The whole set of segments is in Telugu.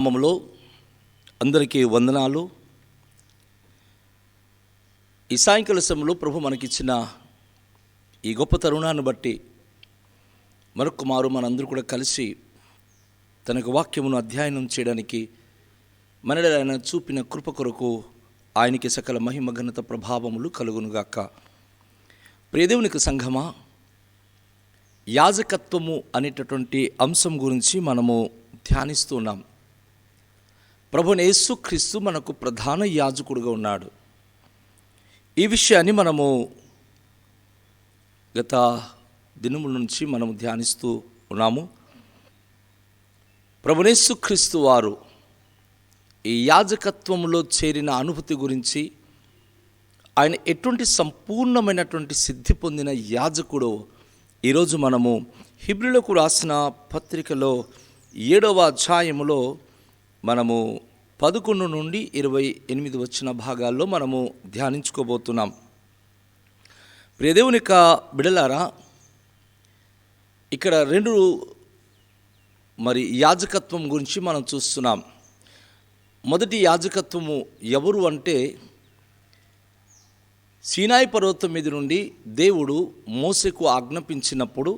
నామములో అందరికీ వందనాలు. ఈ సాయంకాల సమయంలో ప్రభు మనకిచ్చిన ఈ గొప్ప తరుణాన్ని బట్టి మరొక మారు మనందరూ కూడా కలిసి తనకు వాక్యమును అధ్యయనం చేయడానికి మనలో ఆయన చూపిన కృప కొరకు ఆయనకి సకల మహిమ ఘనత ప్రభావములు కలుగునుగాక. ప్రియదేవునికి సంఘమా, యాజకత్వము అనేటటువంటి అంశం గురించి మనము ధ్యానిస్తున్నాం. ప్రభువైన యేసుక్రీస్తు మనకు ప్రధాన యాజకుడుగా ఉన్నాడు. ఈ విషయాన్ని మనము గత దినముల నుంచి మనము ధ్యానిస్తూ ఉన్నాము. ప్రభువైన యేసుక్రీస్తు వారు ఈ యాజకత్వంలో చేరిన అనుభూతి గురించి, ఆయన ఎటువంటి సంపూర్ణమైనటువంటి సిద్ధి పొందిన యాజకుడో ఈరోజు మనము హెబ్రీయులకు రాసిన పత్రికలో 7వ అధ్యాయములో మనము 11 నుండి 28 వచ్చిన భాగాల్లో మనము ధ్యానించుకోబోతున్నాం. ప్రియదేవుని బిడలారా, ఇక్కడ రెండు యాజకత్వం గురించి మనం చూస్తున్నాం. మొదటి యాజకత్వము ఎవరు అంటే, సీనాయి పర్వతం మీద నుండి దేవుడు మోసెకు ఆజ్ఞాపించినప్పుడు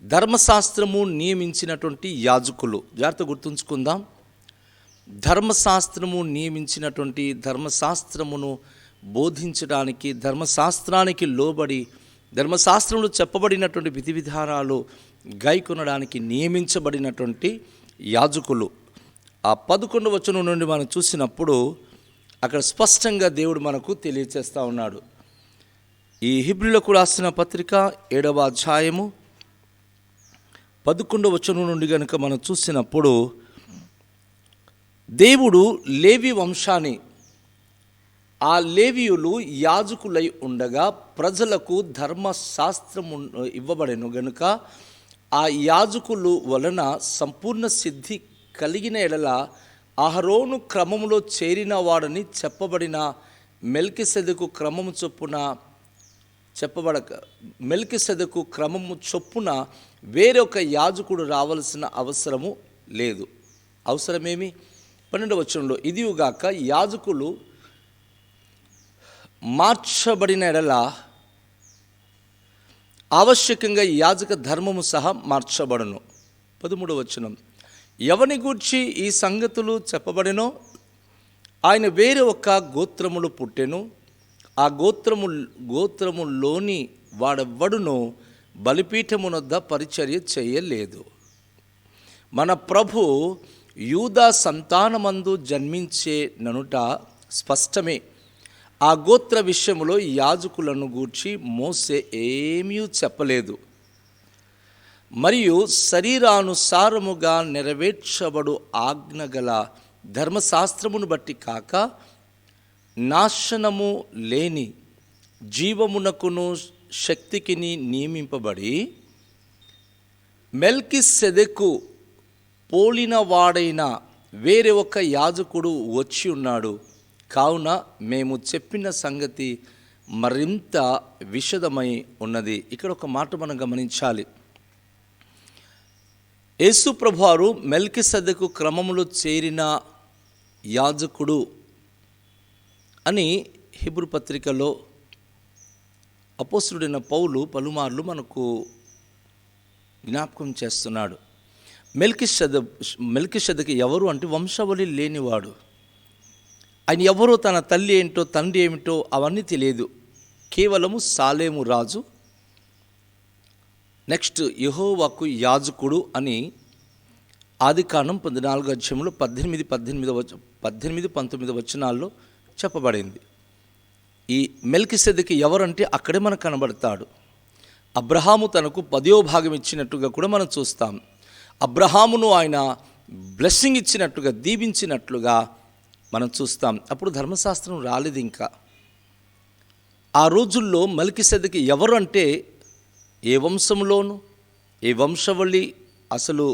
ధర్మశాస్త్రము నియమించినటువంటి యాజకులు. జాగ్రత్త గుర్తుంచుకుందాం. ధర్మశాస్త్రము నియమించినటువంటి, ధర్మశాస్త్రమును బోధించడానికి, ధర్మశాస్త్రానికి లోబడి ధర్మశాస్త్రంలో చెప్పబడినటువంటి విధి విధానాలు గైకొనడానికి నియమించబడినటువంటి యాజకులు. ఆ 11వ వచనం నుండి మనం చూసినప్పుడు అక్కడ స్పష్టంగా దేవుడు మనకు తెలియచేస్తూ ఉన్నాడు. ఈ హెబ్రీయులకు రాసిన పత్రిక 7వ అధ్యాయము 11వ వచనం నుండి కనుక మనం చూసినప్పుడు, దేవుడు లేవి వంశాన్ని, ఆ లేవీయులు యాజకులై ఉండగా ప్రజలకు ధర్మశాస్త్రము ఇవ్వబడెను గనుక ఆ యాజకులు వలన సంపూర్ణ సిద్ధి కలిగిన ఎడల అహరోను క్రమములో చేరిన వాడని చెప్పబడిన మెల్కిసెదెకు క్రమము చొప్పున మెల్కిసెదెకు క్రమము చొప్పున వేరొక యాజకుడు రావాల్సిన అవసరము లేదు. అవసరమేమి? 12వ వచనంలో, ఇదియుగాక యాజకులు మార్చబడిన ఎడల ఆవశ్యకంగా యాజక ధర్మము సహా మార్చబడను. 13వ వచనం, ఎవని గూర్చి ఈ సంగతులు చెప్పబడినో ఆయన వేరే ఒక గోత్రములు పుట్టెను. ఆ గోత్రములోని వాడెవ్వడునో బలిపీఠమునొద్ద పరిచర్య చేయలేదు. మన ప్రభు యూదా సంతానమందు జన్మించే ననుట స్పష్టమే. ఆ గోత్ర విషయములో యాజకులను గూర్చి మోసే ఏమీ చెప్పలేదు. మరియు శరీరానుసారముగా నెరవేర్చబడు ఆజ్ఞగల ధర్మశాస్త్రమును బట్టి కాక, నాశనము లేని జీవమునకును శక్తికిని నియమింపబడి మెల్కిసెదెకు పోలిన వాడైన వేరే ఒక యాజకుడు వచ్చి ఉన్నాడు. కావున మేము చెప్పిన సంగతి మరింత విషదమై ఉన్నది. ఇక్కడ ఒక మాట మనం గమనించాలి. యేసు ప్రభువారు మెల్కిసెదెకు క్రమములో చేరిన యాజకుడు అని హెబ్రీ పత్రికలో అపోస్తలుడైన పౌలు పలుమార్లు మనకు జ్ఞాపకం చేస్తున్నాడు. మెల్కిసెదెకు ఎవరు అంటే వంశావళి లేనివాడు. ఆయన ఎవరో, తన తల్లి ఏంటో తండ్రి ఏమిటో అవన్నీ తెలియదు. కేవలము సాలేము రాజు, నెక్స్ట్ యెహోవాకు యాజకుడు అని ఆదికాండం 14వ అధ్యాయంలో 18-19 వచనాల్లో చెప్పబడింది. ఈ మెల్కిసెదెకు ఎవరంటే అక్కడే మనకు కనబడతాడు. అబ్రహాము తనకు 10వ భాగం ఇచ్చినట్టుగా కూడా మనం చూస్తాం. అబ్రహామును ఆయన బ్లెస్సింగ్ ఇచ్చినట్టుగా, దీవించినట్లుగా మనం చూస్తాం. అప్పుడు ధర్మశాస్త్రం రాలేదు ఇంకా. ఆ రోజుల్లో మెల్కిసెదెకు ఎవరు అంటే, ఏ వంశంలోను, ఏ వంశవళి అసలు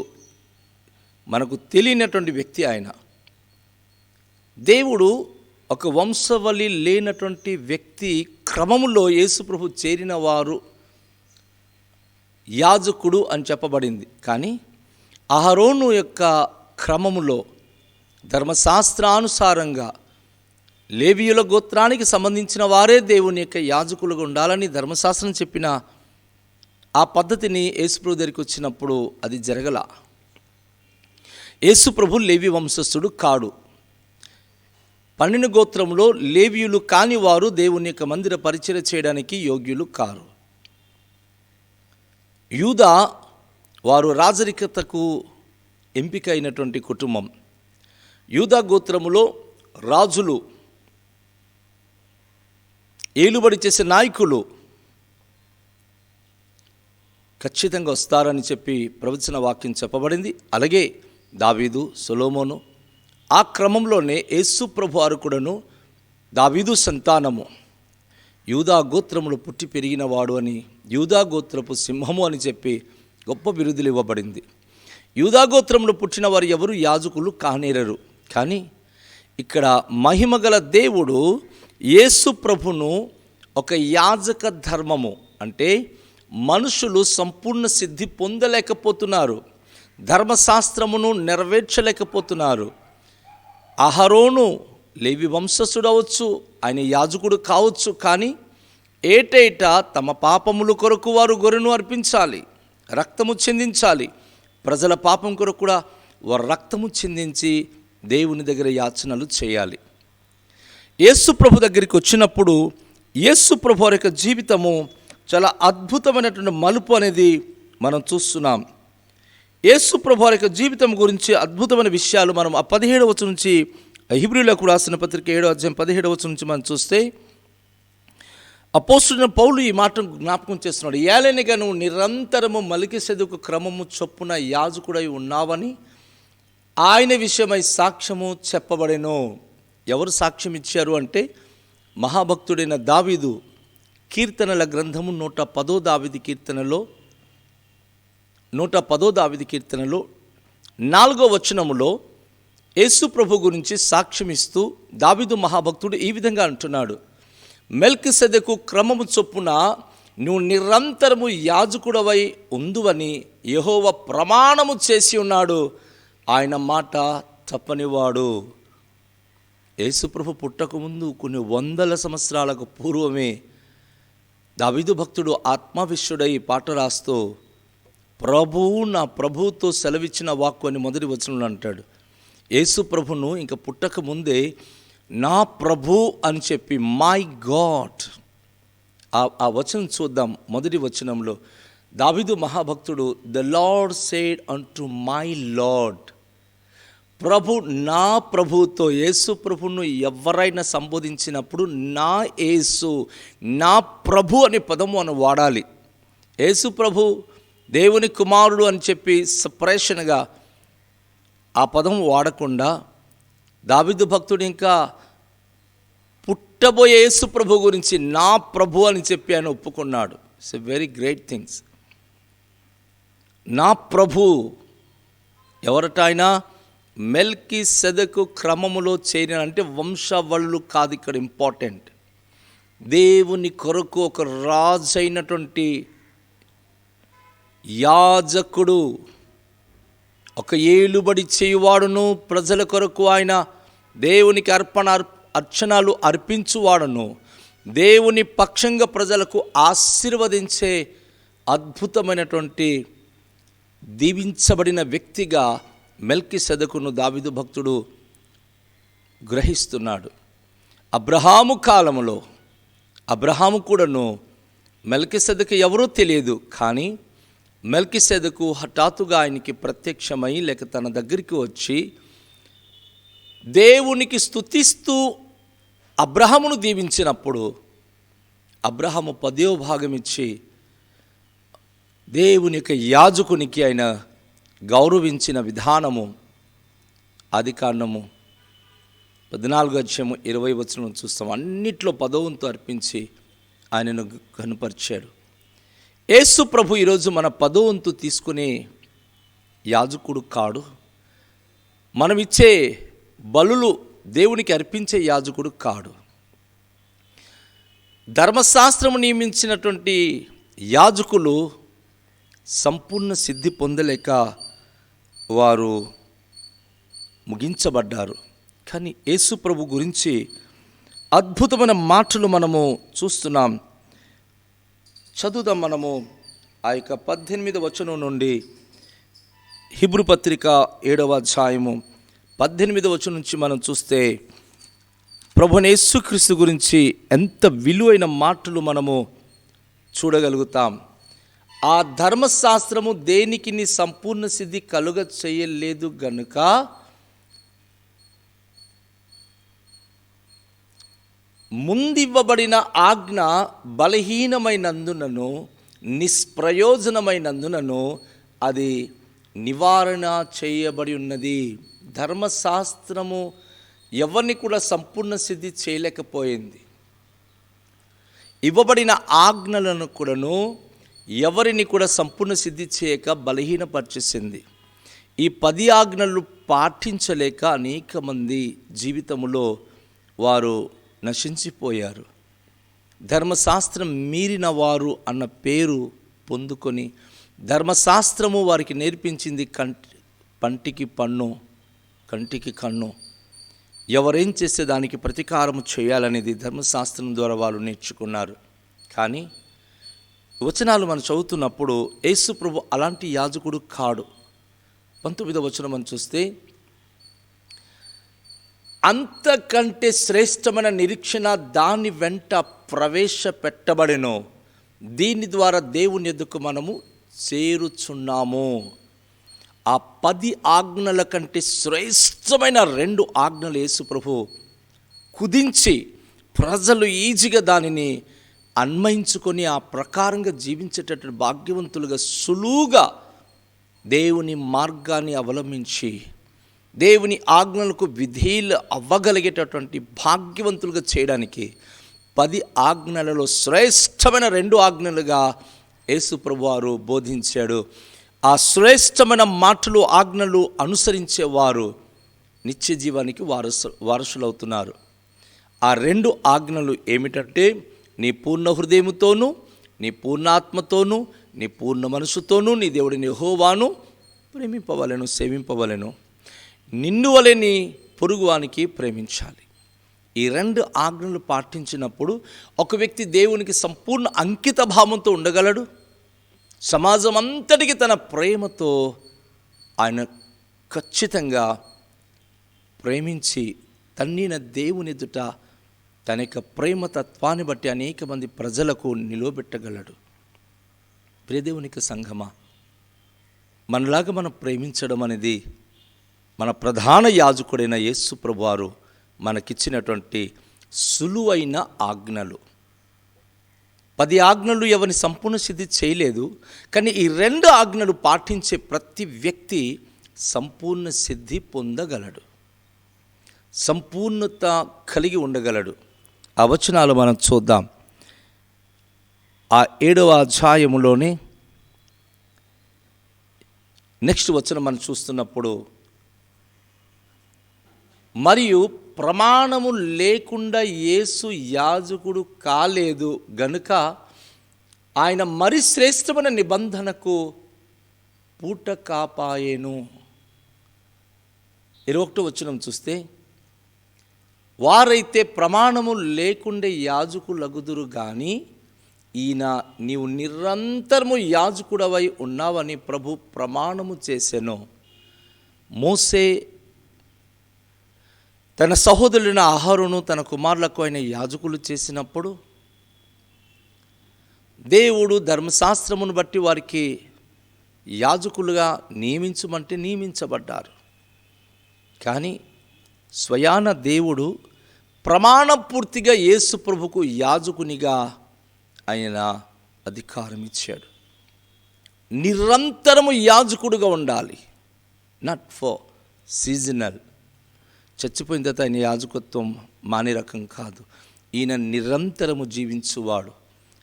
మనకు తెలియనటువంటి వ్యక్తి ఆయన. దేవుడు ఒక వంశవళి లేనటువంటి వ్యక్తి క్రమములో యేసుప్రభు చేరిన వారు యాజకుడు అని చెప్పబడింది. కానీ అహరోను యొక్క క్రమములో ధర్మశాస్త్రానుసారంగా లేవీయుల గోత్రానికి సంబంధించిన వారే దేవుని యొక్క యాజకులుగా ఉండాలని ధర్మశాస్త్రం చెప్పిన ఆ పద్ధతిని యేసుప్రభు దగ్గరికి వచ్చినప్పుడు అది జరగల. యేసుప్రభు లేవి వంశస్థుడు కాడు. 12 గోత్రంలో లేవీయులు కాని వారు దేవుని యొక్క మందిర పరిచర్య చేయడానికి యోగ్యులు కారు. యూదా వారు రాజరికతకు ఎంపిక అయినటువంటి కుటుంబం. యూదా గోత్రములో రాజులు, ఏలుబడి చేసే నాయకులు ఖచ్చితంగా వస్తారని చెప్పి ప్రవచన వాక్యం చెప్పబడింది. అలాగే దావీదు, సొలొమోను, ఆ క్రమంలోనే యేసు ప్రభు వారు కూడాను దావీదు సంతానము, యూదా గోత్రములు పుట్టి పెరిగినవాడు అని, యూదా గోత్రపు సింహము అని చెప్పి గొప్ప బిరుదులు ఇవ్వబడింది. యూదా గోత్రములు పుట్టిన వారు ఎవరు యాజకులు కానేరరు. కానీ ఇక్కడ మహిమగల దేవుడు యేసు ప్రభును ఒక యాజక ధర్మము, అంటే మనుషులు సంపూర్ణ సిద్ధి పొందలేకపోతున్నారు, ధర్మశాస్త్రమును నెరవేర్చలేకపోతున్నారు. అహరోను లేవి వంశస్థుడు అవచ్చు, ఆయన యాజకుడు కావచ్చు. కానీ ఏటేటా తమ పాపముల కొరకు వారు గొర్రెను అర్పించాలి, రక్తము చిందించాలి. ప్రజల పాపం కొరకు కూడా వారు రక్తము చిందించి దేవుని దగ్గర యాచనలు చేయాలి. యేసు ప్రభు దగ్గరికి వచ్చినప్పుడు యేసు ప్రభు వారి యొక్క జీవితము చాలా అద్భుతమైనటువంటి మలుపు అనేది మనం చూస్తున్నాం. యేసు ప్రభు వారి యొక్క జీవితం గురించి అద్భుతమైన విషయాలు మనం ఆ 17వ వచనం నుంచి, హెబ్రీయులకు రాసిన పత్రిక 7వ అధ్యాయం 17వ వచనం నుంచి మనం చూస్తే అపోస్తలుడైన పౌలు ఈ మాట జ్ఞాపకం చేస్తున్నాడు. ఏలైనగా నువ్వు నిరంతరము మెల్కీసెదెకు క్రమము చొప్పున యాజకుడై ఉన్నావని ఆయన విషయమై సాక్ష్యము చెప్పబడెను. ఎవరు సాక్ష్యం ఇచ్చారు అంటే మహాభక్తుడైన దావీదు కీర్తనల గ్రంథము 110వ దావీదు కీర్తనలో 4వ వచనములో యేసు ప్రభు గురించి సాక్ష్యం ఇస్తూ దావీదు మహాభక్తుడు ఈ విధంగా అంటున్నాడు, మెల్కీసెదెకు క్రమము చొప్పున నువ్వు నిరంతరము యాజకుడవై ఉందువని యెహోవా ప్రమాణము చేసి ఉన్నాడు, ఆయన మాట తప్పనివాడు. యేసు ప్రభు పుట్టకముందు కొన్ని 100 సంవత్సరాలకు పూర్వమే దావీదు భక్తుడు ఆత్మవిష్యుడై పాట రాస్తూ ప్రభువు నా ప్రభువుతో సెలవిచ్చిన వాక్కు అని మొదటి వచనంలో అంటాడు. యేసు ప్రభును ఇంకా పుట్టక ముందే నా ప్రభు అని చెప్పి మై గాడ్, ఆ వచనం చూద్దాం. మొదటి వచనంలో దావీదు మహాభక్తుడు the lord said unto my lord, ప్రభు నా ప్రభుతో, యేసు ప్రభును ఎవరైనా సంబోధించినప్పుడు నా యేసు, నా ప్రభు అనే పదము అని వాడాలి. యేసు ప్రభు దేవుని కుమారుడు అని చెప్పి సపరేషన్గా ఆ పదం వాడకుండా దావీదు భక్తుడు ఇంకా పుట్టబోయే యేసు ప్రభు గురించి నా ప్రభు అని చెప్పి ఆయన ఒప్పుకున్నాడు. It's a very great things. నా ప్రభు ఎవరట? ఆయన మెల్కీసెదెకు క్రమములో చేరిన, అంటే వంశవళ్ళు కాదు ఇక్కడ ఇంపార్టెంట్. దేవుని కొరకు ఒక రాజు అయినటువంటి యాజకుడు, ఒక ఏలుబడి చేయువాడును, ప్రజల కొరకు ఆయన దేవునికి అర్చనలు అర్పించువాడును, దేవుని పక్షంగా ప్రజలకు ఆశీర్వదించే అద్భుతమైనటువంటి దీవించబడిన వ్యక్తిగా మెల్కీసెదెకును దావీదు భక్తుడు గ్రహిస్తున్నాడు. అబ్రహాము కాలములో అబ్రహాము కూడాను మెల్కీసెదెకు ఎవరో తెలియదు, కానీ మెల్కీసెదెకు హఠాత్తుగా ఆయనకి ప్రత్యక్షమై లేక తన దగ్గరికి వచ్చి దేవునికి స్తుతిస్తూ అబ్రహామును దీవించినప్పుడు అబ్రహాము 10వ భాగం ఇచ్చి దేవుని యొక్క యాజకునికి ఆయన గౌరవించిన విధానము ఆదికాండము 14వ అధ్యాయము 20వ వచనం చూస్తాం. అన్నిట్లో 10వ వంతు అర్పించి ఆయనను కనుపరిచాడు. యేసు ప్రభు ఈరోజు మన 10వ వంతు తీసుకునే యాజకుడు కాడు, మనం ఇచ్చే బలులు దేవునికి అర్పించే యాజకుడు కాడు. ధర్మశాస్త్రము నియమించినటువంటి యాజకులు సంపూర్ణ సిద్ధి పొందలేక వారు ముగించబడ్డారు. కానీ యేసు ప్రభు గురించి అద్భుతమైన మాటలు మనము చూస్తున్నాం. చదువుదాం మనము ఆ యొక్క 18వ వచనం నుండి. హీబ్రూ పత్రిక 7వ అధ్యాయము 18వ వచనం నుంచి మనం చూస్తే ప్రభువైన యేసుక్రీస్తు గురించి ఎంత విలువైన మాటలు మనము చూడగలుగుతాం. ఆ ధర్మశాస్త్రము దేనికి నీ సంపూర్ణ సిద్ధి కలుగ చేయలేదు గనుక ముందివ్వబడిన ఆజ్ఞ బలహీనమైనందునను నిష్ప్రయోజనమైనందునను అది నివారణ చేయబడి ఉన్నది. ధర్మశాస్త్రము ఎవరిని కూడా సంపూర్ణ సిద్ధి చేయలేకపోయింది. ఇవ్వబడిన ఆజ్ఞలను కూడాను ఎవరిని కూడా సంపూర్ణ సిద్ధి చేయక బలహీనపరిచేసింది. ఈ 10 ఆజ్ఞలు పాటించలేక అనేక మంది జీవితంలో వారు నశించిపోయారు. ధర్మశాస్త్రం మీరిన వారు అన్న పేరు పొందుకొని ధర్మశాస్త్రము వారికి నేర్పించింది పంటికి పన్ను, కంటికి కన్ను. ఎవరేం చేస్తే దానికి ప్రతీకారం చేయాలనేది ధర్మశాస్త్రం ద్వారా వాళ్ళు నేర్చుకున్నారు. కానీ వచనాలు మనం చదువుతున్నప్పుడు యేసు ప్రభు అలాంటి యాజకుడు కాడు. 19వ వచనం మనం చూస్తే, అంతకంటే శ్రేష్టమైన నిరీక్షణ దాని వెంట ప్రవేశపెట్టబడెను, దీని ద్వారా దేవుని ఎదుకు మనము చేరుచున్నాము. ఆ 10 ఆజ్ఞల కంటే శ్రేష్టమైన 2 ఆజ్ఞలు యేసు ప్రభు కుదించి ప్రజలు ఈజీగా దానిని అన్వయించుకొని ఆ ప్రకారంగా జీవించేటటువంటి భాగ్యవంతులుగా సులువుగా దేవుని మార్గాన్ని అవలంబించి దేవుని ఆజ్ఞలకు విధేయులు అవ్వగలిగేటటువంటి భాగ్యవంతులుగా చేయడానికి 10 ఆజ్ఞలలో శ్రేష్టమైన 2 ఆజ్ఞలుగా యేసు ప్రభు వారు బోధించాడు. ఆ శ్రేష్టమైన మాటలు ఆజ్ఞలు అనుసరించేవారు నిత్య జీవానికి వారసులవుతున్నారు. ఆ 2 ఆజ్ఞలు ఏమిటంటే, నీ పూర్ణ హృదయముతోనూ, నీ పూర్ణాత్మతోనూ, నీ పూర్ణ మనసుతోనూ నీ దేవుడిని యెహోవాను ప్రేమింపవలెను, సేవింపవలెను, నిన్ను వలె నీ పొరుగువానికి ప్రేమించాలి. ఈ 2 ఆజ్ఞలు పాటించినప్పుడు ఒక వ్యక్తి దేవునికి సంపూర్ణ అంకిత భావంతో ఉండగలడు. సమాజం అంతటికి తన ప్రేమతో ఆయన ఖచ్చితంగా ప్రేమించి తన్నిన దేవుని ఎదుట తన యొక్క ప్రేమతత్వాన్ని బట్టి అనేక మంది ప్రజలకు నిలవబెట్టగలడు. ప్రియదేవునికి సంఘమా, మనలాగా మనం ప్రేమించడం అనేది మన ప్రధాన యాజకుడైన యేసు ప్రభువారు మనకిచ్చినటువంటి సులువైన ఆజ్ఞలు. 10 ఆజ్ఞలు ఎవరిని సంపూర్ణ సిద్ధి చేయలేదు. కానీ ఈ 2 ఆజ్ఞలు పాటించే ప్రతి వ్యక్తి సంపూర్ణ సిద్ధి పొందగలడు, సంపూర్ణత కలిగి ఉండగలడు. ఆ వచనాలు మనం చూద్దాం. ఆ 7వ అధ్యాయములోనే నెక్స్ట్ వచనం మనం చూస్తున్నప్పుడు, మరియు ప్రమాణము లేకుండా యేసు యాజకుడు కాలేదు గనుక ఆయన మరి శ్రేష్టమైన నిబంధనకు పూట కాపాయెను. 21వ వచనం చూస్తే, వారైతే ప్రమాణము లేకుండే యాజకులగుదురు గాని ఈయన నీవు నిరంతరము యాజకుడవై ఉన్నావని ప్రభు ప్రమాణము చేసెను. మోసే తన సహోదరులైన అహరోను తన కుమారులకు ఆయన యాజకులు చేసినప్పుడు దేవుడు ధర్మశాస్త్రమును బట్టి వారికి యాజకులుగా నియమించమంటే నియమించబడ్డారు. కానీ స్వయాన దేవుడు ప్రమాణపూర్తిగా యేసు ప్రభుకు యాజకునిగా ఆయన అధికారం ఇచ్చాడు. నిరంతరము యాజకుడుగా ఉండాలి, నాట్ ఫర్ సీజనల్. చచ్చిపోయిన తర్వాత ఆయన యాజకత్వం మానే రకం కాదు. ఈయన నిరంతరము జీవించువాడు,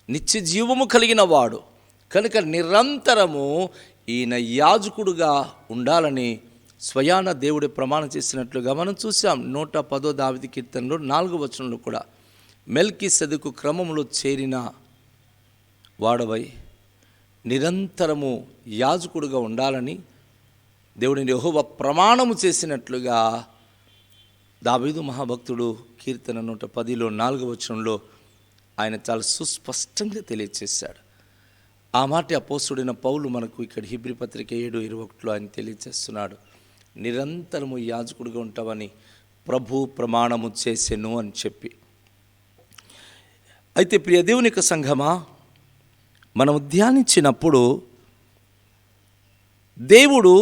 నిత్య జీవము కలిగిన వాడు కనుక నిరంతరము ఈయన యాజకుడుగా ఉండాలని స్వయాన దేవుడి ప్రమాణం చేసినట్లుగా మనం చూసాం. 110వ దావీదు కీర్తనలో 4వ వచనంలో కూడా, మెల్కీసెదెకు క్రమములో చేరిన వాడవై నిరంతరము యాజకుడుగా ఉండాలని దేవుడిని యెహోవా ప్రమాణము చేసినట్లుగా దావీదు మహాభక్తుడు కీర్తన 110లో 4వ వచనంలో ఆయన చాలా సుస్పష్టంగా తెలియచేశాడు. ఆ మాట అపోస్తుడైన పౌలు మనకు ఇక్కడ హెబ్రీ పత్రిక 7:21లో ఆయన తెలియచేస్తున్నాడు. నిరంతరము యాజకుడిగా ఉంటామని ప్రభు ప్రమాణము చేసెను అని చెప్పి. అయితే ప్రియ దేవుని యొక్క సంఘమా, మనం ధ్యానించినప్పుడు దేవుడు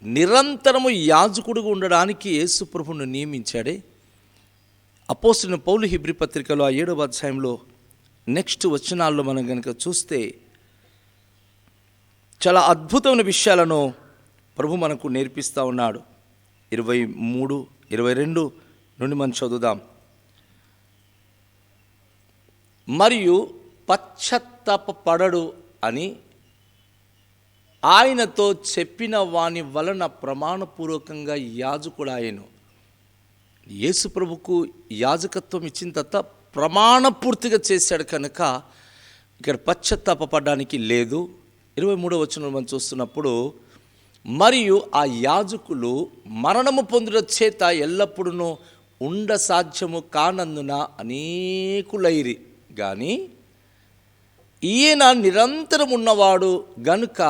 నిరంతరము యాజకుడిగా ఉండడానికి యేసు ప్రభువును నియమించాడే. అపోస్తలుడైన పౌలు హెబ్రీ పత్రికలో 7వ అధ్యాయంలో నెక్స్ట్ వచనాల్లో మనం కనుక చూస్తే చాలా అద్భుతమైన విషయాలను ప్రభు మనకు నేర్పిస్తూ ఉన్నాడు. 23, 22 నుండి మనం చదువుదాం. మరియు పశ్చాత్తాపపడడు అని ఆయనతో చెప్పిన వాని వలన ప్రమాణపూర్వకంగా యాజకుడాయను. యేసు ప్రభుకు యాజకత్వం ఇచ్చిన తర్వాత ప్రమాణపూర్తిగా చేశాడు కనుక ఇక్కడ పశ్చాత్తాపపడడానికి లేదు. 23వ వచనంలో మనం చూస్తున్నప్పుడు, మరియు ఆ యాజకులు మరణము పొందుట చేత ఎల్లప్పుడూ ఉండ సాధ్యము కానందున అనేకులైరి గాని ఈయన నిరంతరం ఉన్నవాడు గనుక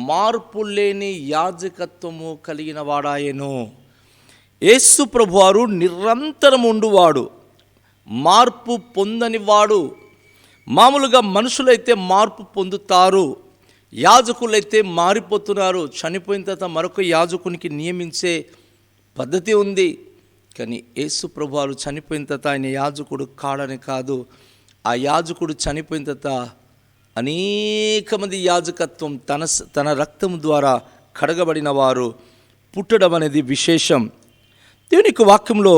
మార్పు లేని యాజకత్వము కలిగిన వాడాయను. యేసు ప్రభువారు నిరంతరం ఉండువాడు, మార్పు పొందనివాడు. మామూలుగా మనుషులైతే మార్పు పొందుతారు, యాజకులైతే మారిపోతున్నారు. చనిపోయిన తర్వాత మరొక యాజకునికి నియమించే పద్ధతి ఉంది. కానీ యేసు ప్రభువారు చనిపోయిన తర్వాత ఆయన యాజకుడు కాడని కాదు, ఆ యాజకుడు చనిపోయిన తర్వాత అనేక మంది యాజకత్వం తన రక్తం ద్వారా కడగబడిన వారు పుట్టడం అనేది విశేషం. దేవుని యొక్క వాక్యంలో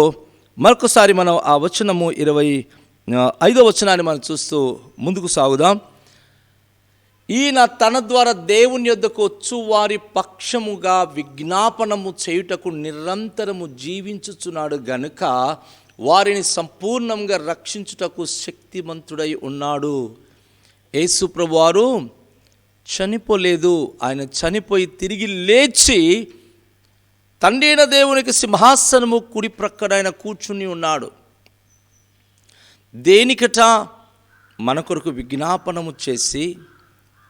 మరొకసారి మనం ఆ వచనము 25వ వచనాన్ని మనం చూస్తూ ముందుకు సాగుదాం. ఈయన తన ద్వారా దేవుని యొద్దకు వచ్చు వారి పక్షముగా విజ్ఞాపనము చేయుటకు నిరంతరము జీవించుచున్నాడు గనుక వారిని సంపూర్ణంగా రక్షించుటకు శక్తిమంతుడై ఉన్నాడు. యేసు ప్రభువారు చనిపోలేదు, ఆయన చనిపోయి తిరిగి లేచి తండ్రి అయిన దేవునికి సింహాసనము కుడి ప్రక్కన ఆయన కూర్చుని ఉన్నాడు. దేనికట? మన కొరకు విజ్ఞాపనము చేసి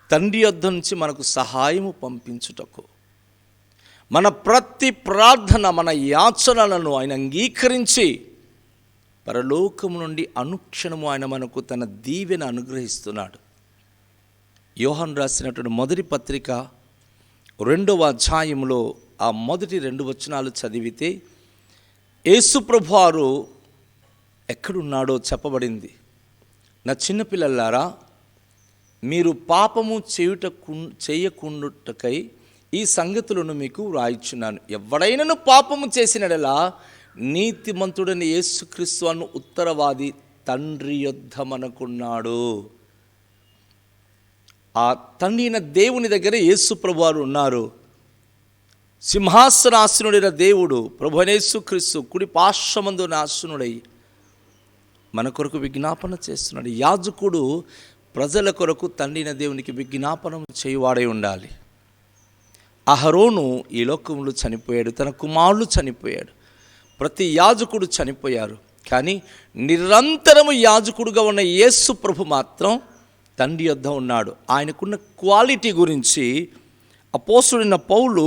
తండ్రి యొద్ద నుంచి మనకు సహాయము పంపించుటకు. మన ప్రతి ప్రార్థన, మన యాచనలను ఆయన అంగీకరించి పరలోకము నుండి అనుక్షణము ఆయన మనకు తన దీవెన అనుగ్రహిస్తున్నాడు. యోహాను రాసినటువంటి మొదటి పత్రిక 2వ అధ్యాయంలో ఆ మొదటి 2 వచనాలు చదివితే యేసు ప్రభువారు ఎక్కడున్నాడో చెప్పబడింది. నా చిన్నపిల్లలారా, మీరు పాపము చేయకుండుటకై ఈ సంగతులను మీకు వ్రాయిచున్నాను. ఎవడైనను పాపము చేసినడలా నీతిమంతుడని యేసుక్రీస్తు అను ఉత్తరవాది తండ్రి యొద్ద మనకున్నాడు. ఆ తండ్రి అయిన దేవుని దగ్గర యేసు ప్రభువారు ఉన్నారు. సింహాసనాసనుడైన దేవుడు ప్రభువైన యేసుక్రీస్తు కుడి పార్శ్వమందున ఆసనుడై మన కొరకు విజ్ఞాపన చేస్తున్నాడు. యాజకుడు ప్రజల కొరకు తండ్రి అయిన దేవునికి విజ్ఞాపనం చేయువాడై ఉండాలి. అహరోను ఈ లోకంలో చనిపోయాడు, తన కుమారులు చనిపోయాడు, ప్రతి యాజకుడు చనిపోయారు. కానీ నిరంతరము యాజకుడుగా ఉన్న యేసు ప్రభు మాత్రం తండ్రి యొద్ద ఉన్నాడు. ఆయనకున్న క్వాలిటీ గురించి అపోస్తలుడైన పౌలు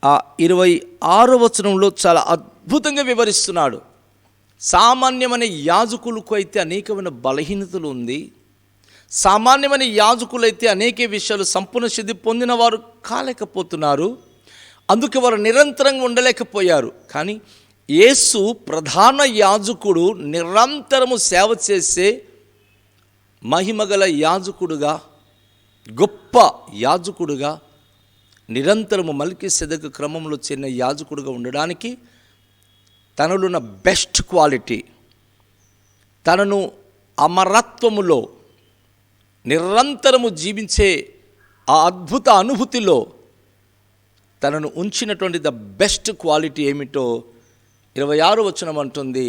ఆ 26వ వచనంలో చాలా అద్భుతంగా వివరిస్తున్నాడు. సామాన్యమైన యాజకులకు అయితే అనేకమైన బలహీనతలు ఉంది. సామాన్యమైన యాజకులైతే అనేక విషయాలు సంపూర్ణ సిద్ధి పొందిన వారు కాలేకపోతున్నారు. అందుకే వారు నిరంతరంగా ఉండలేకపోయారు. కానీ యేసు ప్రధాన యాజకుడు, నిరంతరము సేవ చేసే మహిమగల యాజకుడుగా, గొప్ప యాజకుడుగా, నిరంతరము మల్కీసెదెకు క్రమంలో చెందిన యాజకుడుగా ఉండడానికి తనలున్న బెస్ట్ క్వాలిటీ, తనను అమరత్వములో నిరంతరము జీవించే ఆ అద్భుత అనుభూతిలో తనను ఉంచినటువంటి ద బెస్ట్ క్వాలిటీ ఏమిటో 26వ వచనం అంటుంది.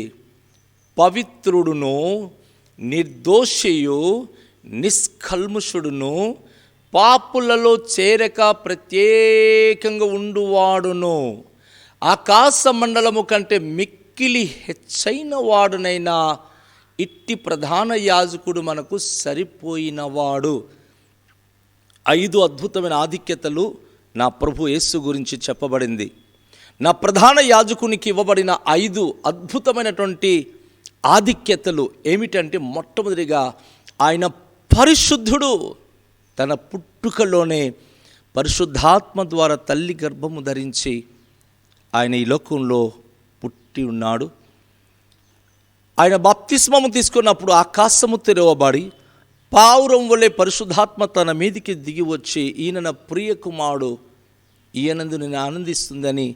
పవిత్రుడును, నిర్దోషియు, నిష్కల్ముషుడును, పాపులలో చేరక ప్రత్యేకంగా ఉండువాడును, ఆకాశ మండలము కంటే మిక్కిలి హెచ్చైన వాడునైనా ఇట్టి ప్రధాన యాజకుడు మనకు సరిపోయినవాడు. 5 అద్భుతమైన ఆధిక్యతలు నా ప్రభు యేసు గురించి చెప్పబడింది. నా ప్రధాన యాజకునికి ఇవ్వబడిన 5 అద్భుతమైనటువంటి ఆధిక్యతలు ఏమిటంటే, మొట్టమొదటిగా ఆయన పరిశుద్ధుడు. తన పుట్టుకలోనే పరిశుద్ధాత్మ ద్వారా తల్లి గర్భము ధరించి ఆయన ఈ లోకంలో పుట్టి ఉన్నాడు. ఆయన బాప్తిస్మము తీసుకున్నప్పుడు ఆకాశము తెరవబడి పావురం వలె పరిశుద్ధాత్మ తన మీదికి దిగి వచ్చి, ఈయన నా ప్రియ కుమారుడు, ఈయనందు నేను ఆనందిస్తుందని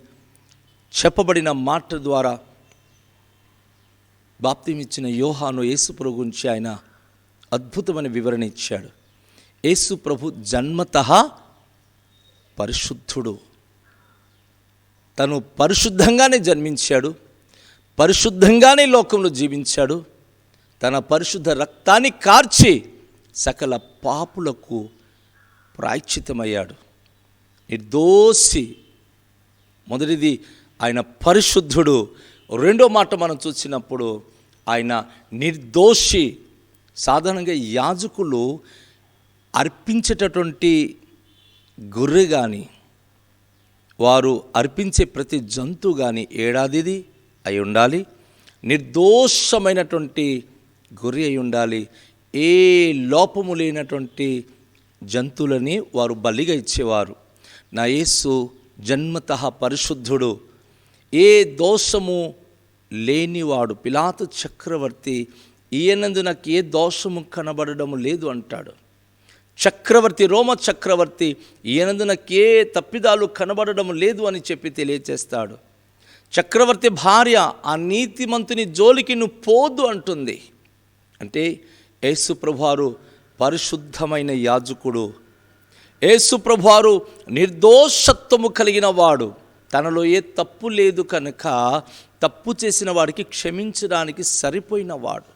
చెప్పబడిన మాట ద్వారా బాప్తిమిచ్చిన యోహాను యేసు ప్రభు గురించి ఆయన అద్భుతమైన వివరణ ఇచ్చాడు. యేసు ప్రభు జన్మతః పరిశుద్ధుడు. తను పరిశుద్ధంగానే జన్మించాడు, పరిశుద్ధంగానే లోకంలో జీవించాడు. తన పరిశుద్ధ రక్తాన్ని కార్చి సకల పాపులకు ప్రాయశ్చిత్తమయ్యాడు. నిర్దోషి. మొదటిది ఆయన పరిశుద్ధుడు. రెండో మాట మనం చూసినప్పుడు ఆయన నిర్దోషి. సాధారణంగా యాజకులు అర్పించేటటువంటి గొర్రె కానీ, వారు అర్పించే ప్రతి జంతువు కానీ ఏడాదిది అయి ఉండాలి, నిర్దోషమైనటువంటి గొర్రె అయి ఉండాలి. ఏ లోపము లేనటువంటి జంతువులని వారు బలిగా ఇచ్చేవారు. నా యేసు జన్మతః పరిశుద్ధుడు, ఏ దోషము లేనివాడు. పిలాతు చక్రవర్తి, ఈయనందు నాకు ఏ దోషము కనబడడం లేదు అంటాడు. చక్రవర్తి, రోమ చక్రవర్తి, ఈయనందు నాకు ఏ తప్పిదాలు కనబడడం లేదు అని చెప్పి తెలియచేస్తాడు. చక్రవర్తి భార్య ఆ నీతిమంతుని జోలికి నువ్వు పోదు అంటుంది. అంటే యేసు ప్రభువారు పరిశుద్ధమైన యాజకుడు. యేసు ప్రభువారు నిర్దోషత్వము కలిగిన వాడు. తనలో ఏ తప్పు లేదు కనుక తప్పు చేసిన వాడికి క్షమించడానికి సరిపోయిన వాడు.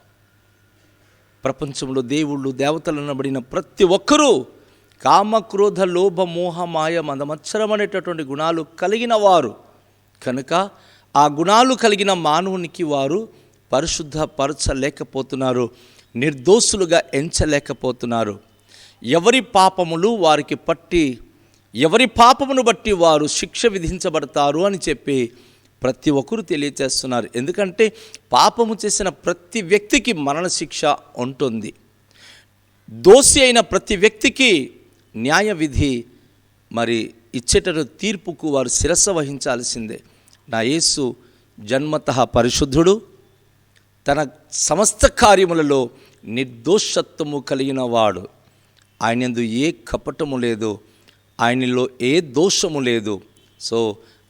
ప్రపంచంలో దేవుళ్ళు, దేవతలు అనబడిన ప్రతి ఒక్కరూ కామక్రోధ లోభ మోహ మాయ మదమత్సరం అనేటటువంటి గుణాలు కలిగిన వారు కనుక ఆ గుణాలు కలిగిన మానవునికి వారు పరిశుద్ధపరచలేకపోతున్నారు, నిర్దోషులుగా ఎంచలేకపోతున్నారు. ఎవరి పాపములు వారికి పట్టి, ఎవరి పాపమును బట్టి వారు శిక్ష విధించబడతారు అని చెప్పి ప్రతి ఒక్కరు తెలియచేస్తున్నారు. ఎందుకంటే పాపము చేసిన ప్రతి వ్యక్తికి మరణశిక్ష ఉంటుంది. దోషి అయిన ప్రతి వ్యక్తికి న్యాయ విధి మరి ఇచ్చేట తీర్పుకు వారు శిరస్సు వహించాల్సిందే. నా యేసు జన్మతః పరిశుద్ధుడు, తన సమస్త కార్యములలో నిర్దోషత్వము కలిగిన వాడు. ఆయనందు ఏ కపటము లేదు, ఆయనలో ఏ దోషము లేదు. సో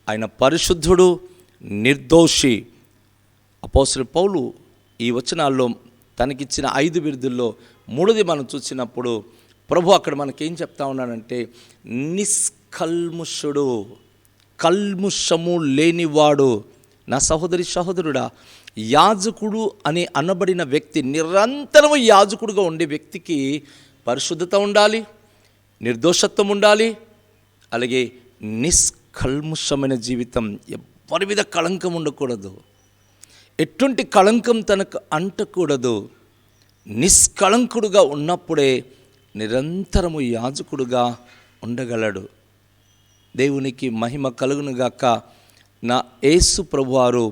ఆయన పరిశుద్ధుడు, నిర్దోషి. అపోస్తలుడు పౌలు ఈ వచనాల్లో తనకిచ్చిన 5 బిరుదుల్లో 3ది మనం చూసినప్పుడు ప్రభు అక్కడ మనకేం చెప్తా ఉన్నాడంటే, నిష్కల్ముషుడు, కల్ముషము లేనివాడు. నా సహోదరి సహోదరుడా, యాజకుడు అని అనబడిన వ్యక్తి, నిరంతరము యాజకుడుగా ఉండే వ్యక్తికి పరిశుద్ధత ఉండాలి, నిర్దోషత్వం ఉండాలి, అలాగే నిష్కల్ముషమైన జీవితం. ఎవరి మీద కళంకం ఉండకూడదు, ఎటువంటి కళంకం తనకు అంటకూడదు. నిష్కళంకుడుగా ఉన్నప్పుడే నిరంతరము యాజకుడుగా ఉండగలడు. దేవునికి మహిమ కలుగునుగాక. నా యేసు ప్రభువారు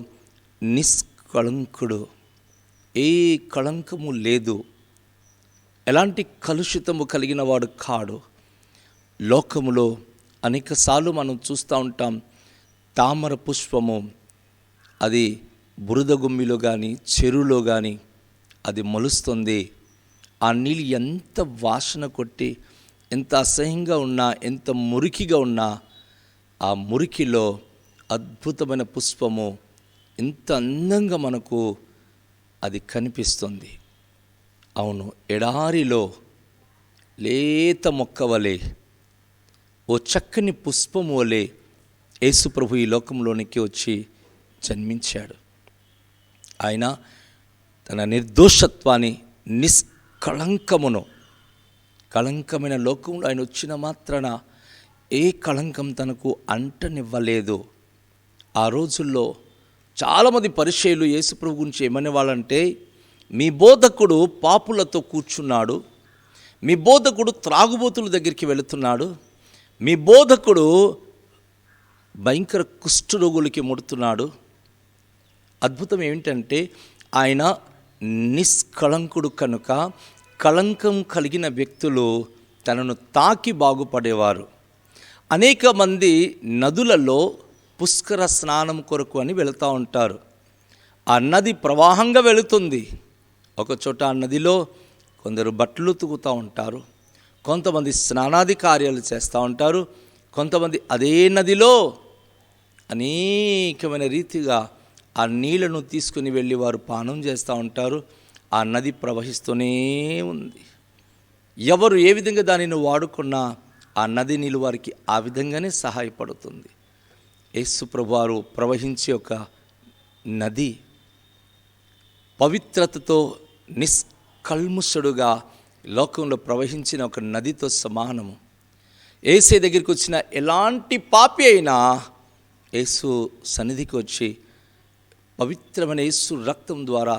నిష్కళంకుడు, ఏ కళంకము లేదు, ఎలాంటి కలుషితము కలిగిన వాడు కాడు. లోకములో అనేకసార్లు మనం చూస్తూ ఉంటాం, తామర పుష్పము అది బురద గుమ్మిలో కానీ చెరువులో కానీ అది మొలుస్తుంది. ఆ నీళ్ళు ఎంత వాసన కొట్టి, ఎంత అసహ్యంగా ఉన్నా, ఎంత మురికిగా ఉన్నా, ఆ మురికిలో అద్భుతమైన పుష్పము ఎంత అందంగా మనకు అది కనిపిస్తుంది. అవును, ఎడారిలో లేత మొక్క వలె, ఓ చక్కని పుష్పము వలె యేసుప్రభు ఈ లోకంలోనికి వచ్చి జన్మించాడు. ఆయన తన నిర్దోషత్వాన్ని, నిష్కళంకమును కళంకమైన లోకంలో ఆయన వచ్చిన మాత్రాన ఏ కళంకం తనకు అంటనివ్వలేదు. ఆ రోజుల్లో చాలామంది పరిచయులు యేసుప్రభు గురించి ఏమనే వాళ్ళంటే, మీ బోధకుడు పాపులతో కూర్చున్నాడు, మీ బోధకుడు త్రాగుబోతుల దగ్గరికి వెళుతున్నాడు, మీ బోధకుడు భయంకర కుష్ఠరోగులకి ముడుతున్నాడు. అద్భుతం ఏమిటంటే ఆయన నిష్కళంకుడు కనుక కళంకం కలిగిన వ్యక్తులు తనను తాకి బాగుపడేవారు. అనేక మంది నదులలో పుష్కర స్నానం కొరకు అని వెళుతూ ఉంటారు. ఆ నది ప్రవాహంగా వెళుతుంది. ఒకచోట ఆ నదిలో కొందరు బట్టలు ఉతుకుతూ ఉంటారు, కొంతమంది స్నానాది కార్యాలు చేస్తూ ఉంటారు, కొంతమంది అదే నదిలో అనేకమైన రీతిగా ఆ నీళ్లను తీసుకుని వెళ్ళి వారు పానం చేస్తూ ఉంటారు. ఆ నది ప్రవహిస్తూనే ఉంది. ఎవరు ఏ విధంగా దానిని వాడుకున్నా ఆ నది నీళ్ళు వారికి ఆ విధంగానే సహాయపడుతుంది. యేసు ప్రభువారు ప్రవహించే ఒక నది పవిత్రతతో నిష్కల్ముషుడుగా లోకంలో ప్రవహించిన ఒక నదితో సమానము. యేసు దగ్గరికి వచ్చిన ఎలాంటి పాపి అయినా యేసు సన్నిధికి వచ్చి పవిత్రమైన యేసు రక్తం ద్వారా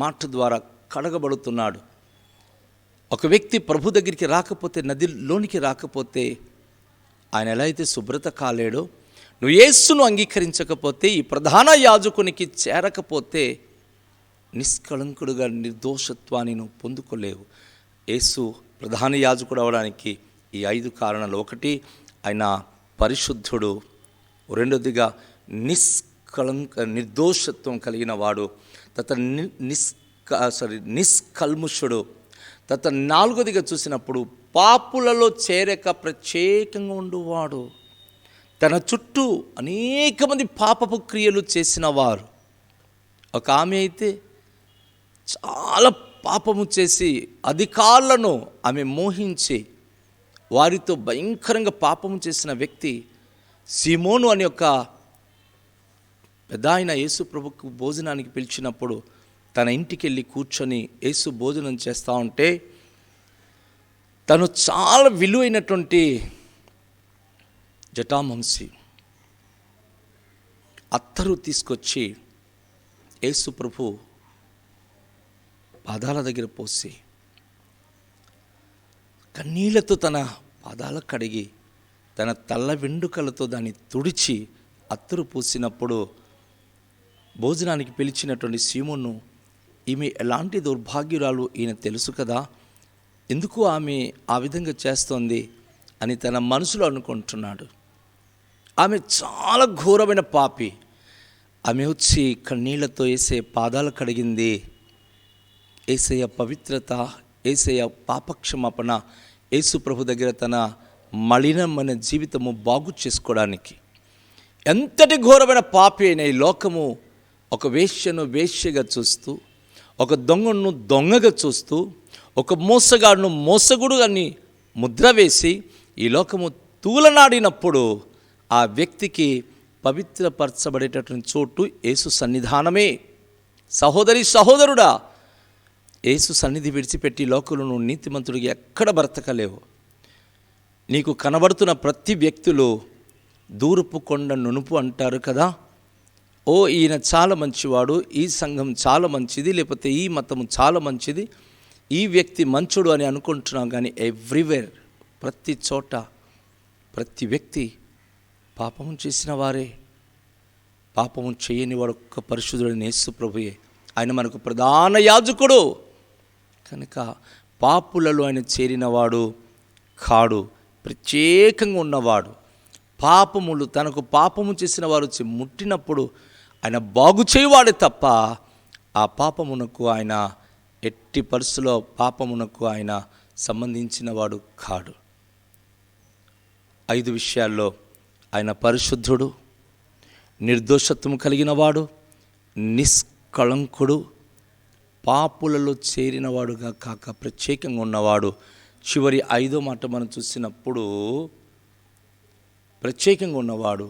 మాట ద్వారా కడగబడుతున్నాడు. ఒక వ్యక్తి ప్రభు దగ్గరికి రాకపోతే, నదిలోనికి రాకపోతే ఆయన ఎలా అయితే శుభ్రత కాలేడో, నువ్వు యేసును అంగీకరించకపోతే, ఈ ప్రధాన యాజకునికి చేరకపోతే నిష్కళంకుడుగా నిర్దోషత్వాన్ని నువ్వు పొందుకోలేవు. యేసు ప్రధాన యాజకుడు అవడానికి ఈ 5 కారణాలు. 1, ఆయన పరిశుద్ధుడు. 2దిగా నిర్దోషత్వం కలిగిన వాడు. నిష్కల్ముషుడు. 4దిగా చూసినప్పుడు పాపులలో చేరక ప్రత్యేకంగా ఉండువాడు. తన చుట్టూ అనేక మంది పాపపు క్రియలు చేసిన వారు. ఒక ఆమె అయితే చాలా పాపము చేసి అధికారులను ఆమె మోహించి వారితో భయంకరంగా పాపము చేసిన వ్యక్తి సీమోను అనే ఒక పెద్ద ఆయన యేసు ప్రభుకు భోజనానికి పిలిచినప్పుడు తన ఇంటికి వెళ్ళి కూర్చొని యేసు భోజనం చేస్తూ ఉంటే తను చాలా విలువైనటువంటి జటామాంసి అత్తరు తీసుకొచ్చి యేసు ప్రభు పాదాల దగ్గర పోసి కన్నీళ్లతో తన పాదాల కడిగి తన తల్ల వెండుకలతో దాన్ని తుడిచి అత్తరు పూసినప్పుడు భోజనానికి పిలిచినటువంటి సీమోను, ఈమె ఎలాంటి దౌర్భాగ్యురాలు ఈయన తెలుసు కదా, ఎందుకు ఆమె ఆ విధంగా చేస్తోంది అని తన మనసులో అనుకుంటున్నాడు. ఆమె చాలా ఘోరమైన పాపి. ఆమె వచ్చి కన్నీళ్లతో యేసయ్య పాదాలు కడిగింది. యేసయ్య పవిత్రత, యేసయ్య పాపక్షమాపణ, యేసు ప్రభు దగ్గర తన మలినమైన జీవితము బాగు చేసుకోవడానికి. ఎంతటి ఘోరమైన పాపి అయిన ఈ లోకము ఒక వేశ్యను వేశ్యగా చూస్తూ, ఒక దొంగను దొంగగా చూస్తూ, ఒక మోసగాడును మోసగుడు అని ముద్ర వేసి ఈ లోకము తూలనాడినప్పుడు ఆ వ్యక్తికి పవిత్రపరచబడేటటువంటి చోటు యేసు సన్నిధానమే. సహోదరి సహోదరుడా, యేసు సన్నిధి విడిచిపెట్టి లోకంలో నువ్వు నీతిమంతుడికి ఎక్కడ బ్రతకలేవు. నీకు కనబడుతున్న ప్రతి వ్యక్తులు దూరపు కొండ నునుపు అంటారు కదా. ఓ ఈయన చాలా మంచివాడు, ఈ సంఘం చాలా మంచిది, లేకపోతే ఈ మతము చాలా మంచిది, ఈ వ్యక్తి మంచుడు అని అనుకుంటున్నాం. కానీ ఎవ్రీవేర్, ప్రతి చోట ప్రతి వ్యక్తి పాపము చేసిన వారే. పాపము చేయని వాడు ఒక్క పరిశుద్ధుడైన యేసు ప్రభుయే. ఆయన మనకు ప్రధాన యాజకుడు కనుక పాపులలో ఆయన చేరినవాడు కాడు, ప్రత్యేకంగా ఉన్నవాడు. పాపములు తనకు పాపము చేసిన వారు వచ్చి ముట్టినప్పుడు ఆయన బాగు చేయవాడే తప్ప ఆ పాపమునకు ఆయన ఎట్టి పరిస్థితుల్లో పాపమునకు ఆయన సంబంధించిన వాడు కాడు. 5 విషయాల్లో ఆయన పరిశుద్ధుడు, నిర్దోషత్వం కలిగిన వాడు, నిష్కళంకుడు, పాపులలో చేరినవాడుగా కాక ప్రత్యేకంగా ఉన్నవాడు. చివరి 5వ మాట మనం చూసినప్పుడు ప్రత్యేకంగా ఉన్నవాడు,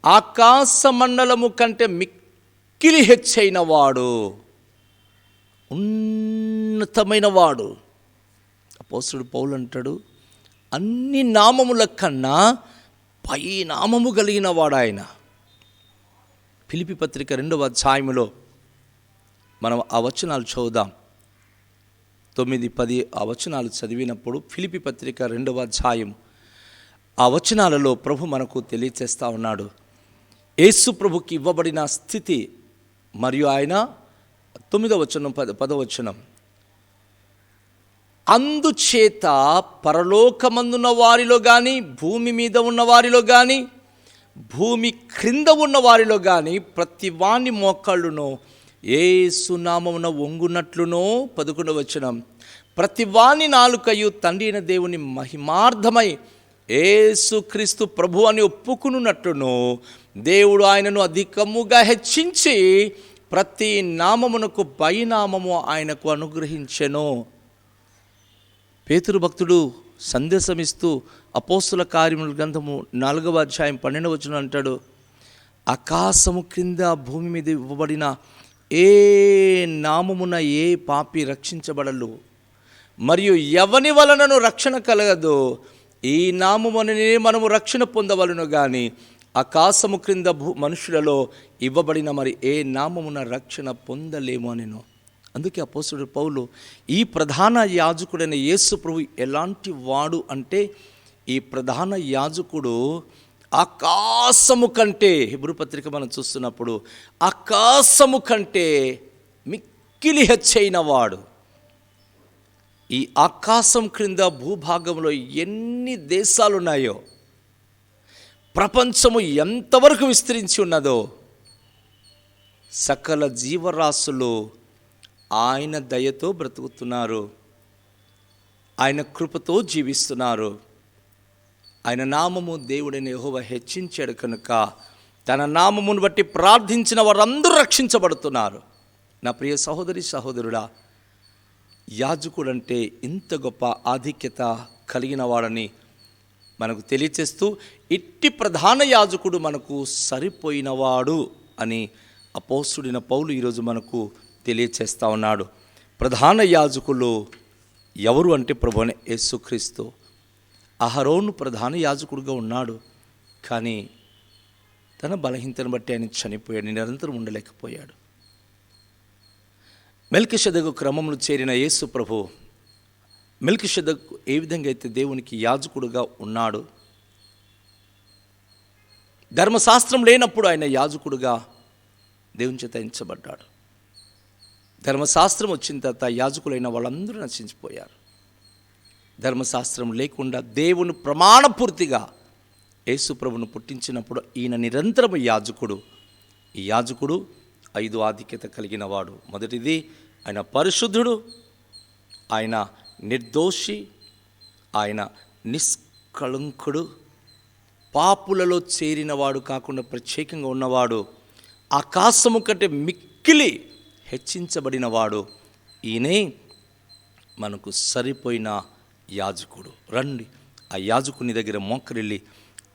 ఆకాశ మండలము కంటే మిక్కిలి హెచ్చైన వాడు, ఉన్నతమైన వాడు. అపోస్తలుడు పౌలు అంటాడు, అన్ని నామముల కన్నా పై నామము కలిగిన వాడు ఆయన. ఫిలిప్పీ పత్రిక 2వ అధ్యాయములో మనం ఆ వచనాలు చదువుదాం. 9, 10 ఆ వచనాలు చదివినప్పుడు ఫిలిప్పీ పత్రిక 2వ అధ్యాయం ఆ వచనాలలో ప్రభు మనకు తెలియచేస్తూ ఉన్నాడు. యేసు ప్రభుకి ఇవ్వబడిన స్థితి మరియు ఆయన 9వ వచనం 10వ వచనం, అందుచేత పరలోకమందున్న వారిలో కానీ, భూమి మీద ఉన్న వారిలో కానీ, భూమి క్రింద ఉన్న వారిలో కానీ ప్రతి వాని మోకాళ్ళును యేసు నామమున వంగునట్లునో. 11వ వచనం, ప్రతి వాని నాలుకయు తండ్రి అయిన దేవుని మహిమార్థమై యేసు క్రీస్తు ప్రభు అని ఒప్పుకున్నట్లును దేవుడు ఆయనను అధికముగా హెచ్చించి ప్రతి నామమునకు పై నామము ఆయనకు అనుగ్రహించెను. పేతురు భక్తుడు సందేశమిస్తూ అపోస్తుల కార్యముల గ్రంథము 4వ అధ్యాయం 12వ వచనం అంటాడు, ఆకాశము క్రింద భూమి మీద ఇవ్వబడిన ఏ నామమున ఏ పాపి రక్షించబడలు, మరియు ఎవని వలనను రక్షణ కలగదు. ఈ నామముననే మనము రక్షణ పొందవలను కానీ ఆకాశము క్రింద మనుషులలో ఇవ్వబడిన మరి ఏ నామమున రక్షణ పొందలేము అనెను. అందుకే అపోస్తలుడు పౌలు ఈ ప్రధాన యాజకుడైన యేసు ప్రభు ఎలాంటి వాడు అంటే, ఈ ప్రధాన యాజకుడు ఆకాశము కంటే, హెబ్రీ పత్రిక మనం చూస్తున్నప్పుడు ఆకాశము కంటే మిక్కిలి హెచ్చైన వాడు. ఈ ఆకాశం క్రింద భూభాగంలో ఎన్ని దేశాలు ఉన్నాయో, ప్రపంచము ఎంతవరకు విస్తరించి ఉన్నదో, సకల జీవరాశులు ఆయన దయతో బ్రతుకుతున్నారు, ఆయన కృపతో జీవిస్తున్నారు. ఆయన నామము దేవుడైన యెహోవా హెచ్చించాడు కనుక తన నామమును బట్టి ప్రార్థించిన వారందరూ రక్షించబడుతున్నారు. నా ప్రియ సహోదరి సహోదరుడా, యాజకుడంటే ఇంత గొప్ప ఆధిక్యత కలిగిన వాడని మనకు తెలియచేస్తూ, ఇట్టి ప్రధాన యాజకుడు మనకు సరిపోయినవాడు అని అపోస్తలుడైన పౌలు ఈరోజు మనకు తెలియచేస్తూ ఉన్నాడు. ప్రధాన యాజకులు ఎవరు అంటే ప్రభువైన యేసుక్రీస్తు. అహరోను ప్రధాన యాజకుడిగా ఉన్నాడు, కానీ తన బలహీనతను బట్టి ఆయన చనిపోయాడు, నిరంతరం ఉండలేకపోయాడు. మెల్కీషెదెకు క్రమంలో చేరిన యేసు ప్రభు మెల్కీషెదెకు ఏ విధంగా అయితే దేవునికి యాజకుడుగా ఉన్నాడు, ధర్మశాస్త్రం లేనప్పుడు ఆయన యాజకుడుగా దేవుని చేత ఎంచబడ్డాడు. ధర్మశాస్త్రం వచ్చిన తర్వాత యాజకులైన వాళ్ళందరూ నశించిపోయారు. ధర్మశాస్త్రం లేకుండా దేవుని ప్రమాణపూర్తిగా యేసు ప్రభును పుట్టించినప్పుడు ఈయన నిరంతరము యాజకుడు. ఈ యాజకుడు 5 ఆధిక్యత కలిగిన వాడు. మొదటిది, ఆయన పరిశుద్ధుడు, ఆయన నిర్దోషి, ఆయన నిష్కళంకుడు, పాపులలో చేరినవాడు కాకుండా ప్రత్యేకంగా ఉన్నవాడు, ఆకాశము కంటే మిక్కిలి హెచ్చించబడినవాడు. ఈయనే మనకు సరిపోయిన యాజకుడు. రండి ఆ యాజకుని దగ్గర మోకరిల్లి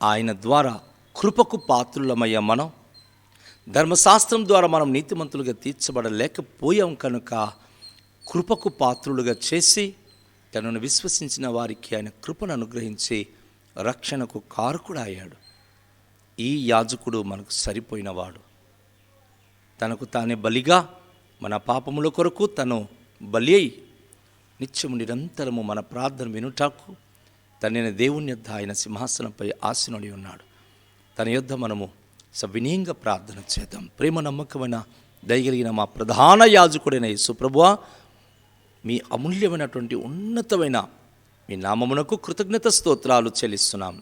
ఆయన ద్వారా కృపకు పాత్రులమయ్యాం. మనం ధర్మశాస్త్రం ద్వారా మనం నీతిమంతులుగా తీర్చబడలేకపోయాం కనుక కృపకు పాత్రులుగా చేసి తనను విశ్వసించిన వారికి ఆయన కృపను అనుగ్రహించి రక్షణకు కారకుడు అయ్యాడు. ఈ యాజకుడు మనకు సరిపోయినవాడు. తనకు తానే బలిగా మన పాపముల కొరకు తను బలి అయి నిత్యము నిరంతరము మన ప్రార్థన వినుటకు తనైన దేవుని యొద్ద ఆయన సింహాసనంపై ఆసీనుడై ఉన్నాడు. తన యొద్ద మనము సవినయంగా ప్రార్థన చేద్దాం. ప్రేమ నమ్మకమైన దయగలిగిన మా ప్రధాన యాజకుడైన యేసు ప్రభువా, మీ అమూల్యమైనటువంటి ఉన్నతమైన మీ నామమునకు కృతజ్ఞత స్తోత్రాలు చెల్లిస్తున్నాం.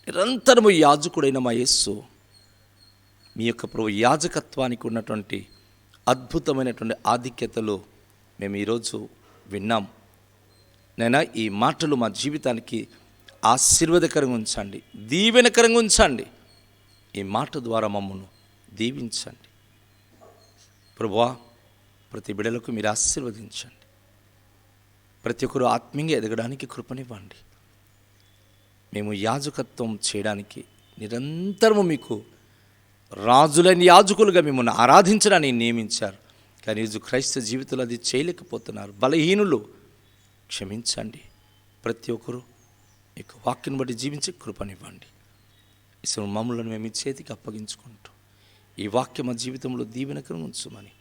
నిరంతరము యాజకుడైన మా యేసు, మీ యొక్క ప్రభు యాజకత్వానికి ఉన్నటువంటి అద్భుతమైనటువంటి ఆధిక్యతలు మేము ఈరోజు విన్నాం. నైనా ఈ మాటలు మా జీవితానికి ఆశీర్వాదకరంగా ఉంచండి, దీవెనకరంగా ఉంచండి. ఈ మాట ద్వారా మమ్మల్ని దీవించండి ప్రభువా. ప్రతి బిడ్డలకు మీరు ఆశీర్వదించండి. ప్రతి ఒక్కరు ఆత్మీయంగా ఎదగడానికి కృపనివ్వండి. మేము యాజకత్వం చేయడానికి నిరంతరము మీకు రాజులైన యాజకులుగా మిమ్మల్ని ఆరాధించడానికి నియమించారు. కానీ ఈరోజు క్రైస్తవ జీవితంలో అది చేయలేకపోతున్నారు. బలహీనులు, క్షమించండి. ప్రతి ఒక్కరూ ఈ యొక్క వాక్యం బట్టి జీవించే కృపనివ్వండి. ఇసు మమ్మలను మేము మీ చేతికి అప్పగించుకుంటూ ఈ వాక్య మా జీవితంలో దీవెనకరం ఉంచుమని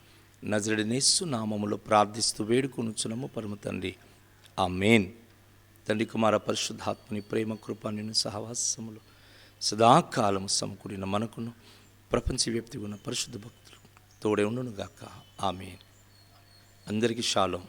నజరేయుడైన నామములో ప్రార్థిస్తూ వేడుకొనుచున్నాము పరమ తండ్రి. ఆమేన్. తండ్రి కుమార పరిశుద్ధాత్మని ప్రేమ కృప నిన్ను సహవాసములు సదాకాలము సమకూడిన మనకును ప్రపంచవ్యాప్తిగా ఉన్న పరిశుద్ధ భక్తులు తోడే ఉండునుగాక. ఆమేన్. అందరికీ షాలోం.